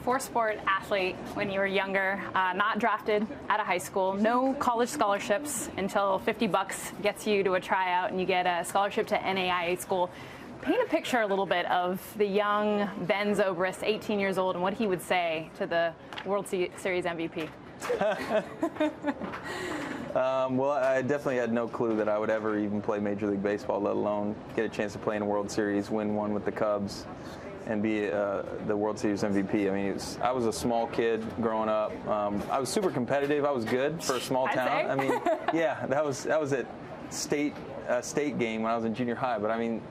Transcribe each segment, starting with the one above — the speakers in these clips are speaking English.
four-sport athlete when you were younger, not drafted out of high school, no college scholarships until $50 gets you to a tryout and you get a scholarship to NAIA school. Paint a picture a little bit of the young Ben Zobrist, 18 years old, and what he would say to the World Series MVP. Well, I definitely had no clue that I would ever even play Major League Baseball, let alone get a chance to play in a World Series, win one with the Cubs, and be the World Series MVP. I mean, I was a small kid growing up. I was super competitive. I was good for a small town. I mean, yeah, that was at state game when I was in junior high. But I mean,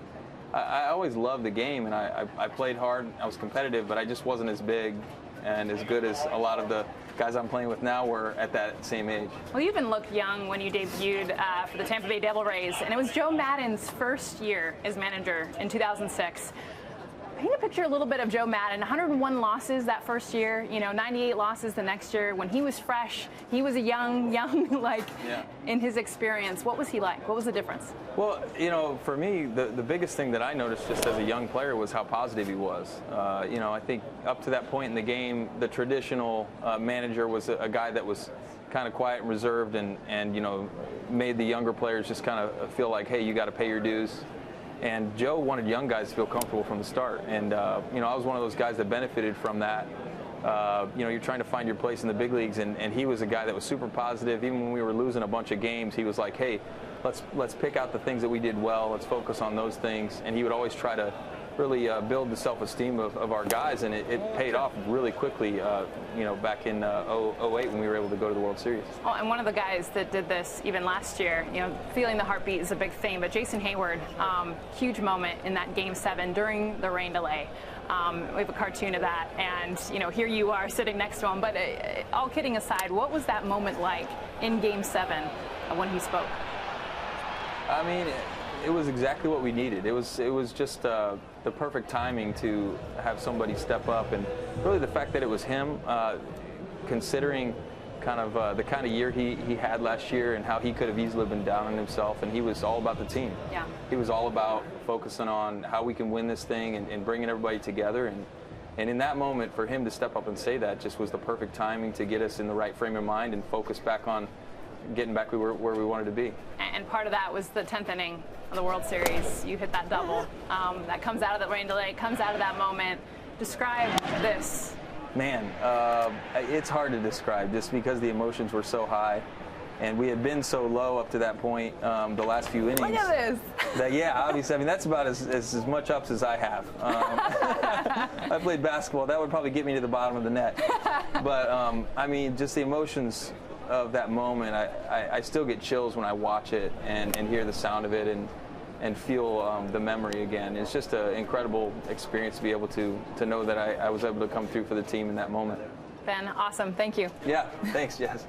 I always loved the game, and I played hard. I was competitive, but I just wasn't as big and as good as a lot of the guys I'm playing with now were at that same age. Well, you even looked young when you debuted for the Tampa Bay Devil Rays, and it was Joe Maddon's first year as manager in 2006. Paint a picture a little bit of Joe Maddon. 101 losses that first year, 98 losses the next year. When he was fresh, he was a young, in his experience. What was he like? What was the difference? Well, for me, the biggest thing that I noticed just as a young player was how positive he was. I think up to that point in the game, the traditional manager was a guy that was kind of quiet and reserved and made the younger players just kind of feel like, hey, you got to pay your dues. And Joe wanted young guys to feel comfortable from the start. And, I was one of those guys that benefited from that. You're trying to find your place in the big leagues, and he was a guy that was super positive. Even when we were losing a bunch of games, he was like, hey, let's pick out the things that we did well. Let's focus on those things. And he would always try to really build the self-esteem of our guys, and it paid off really quickly, back in 08 when we were able to go to the World Series. Oh, and one of the guys that did this even last year, feeling the heartbeat is a big thing, but Jason Hayward, huge moment in that Game 7 during the rain delay. We have a cartoon of that, and here you are sitting next to him. But all kidding aside, what was that moment like in Game 7 when he spoke? I mean, it was exactly what we needed. It was just the perfect timing to have somebody step up, and really the fact that it was him, considering kind of the kind of year he had last year and how he could have easily been down on himself, and he was all about the team. Yeah. He was all about focusing on how we can win this thing and bringing everybody together. And in that moment, for him to step up and say that just was the perfect timing to get us in the right frame of mind and focus back on getting back where we wanted to be. And part of that was the 10th inning of the World Series. You hit that double. That comes out of the rain delay, comes out of that moment. Describe this. Man, it's hard to describe just because the emotions were so high. And we had been so low up to that point the last few innings. Look at this. Obviously, I mean, that's about as much ups as I have. I played basketball. That would probably get me to the bottom of the net. But, I mean, just the emotions of that moment, I still get chills when I watch it and hear the sound of it and feel the memory again. It's just an incredible experience to be able to know that I was able to come through for the team in that moment. Ben, awesome. Thank you. Yeah, thanks, Jess.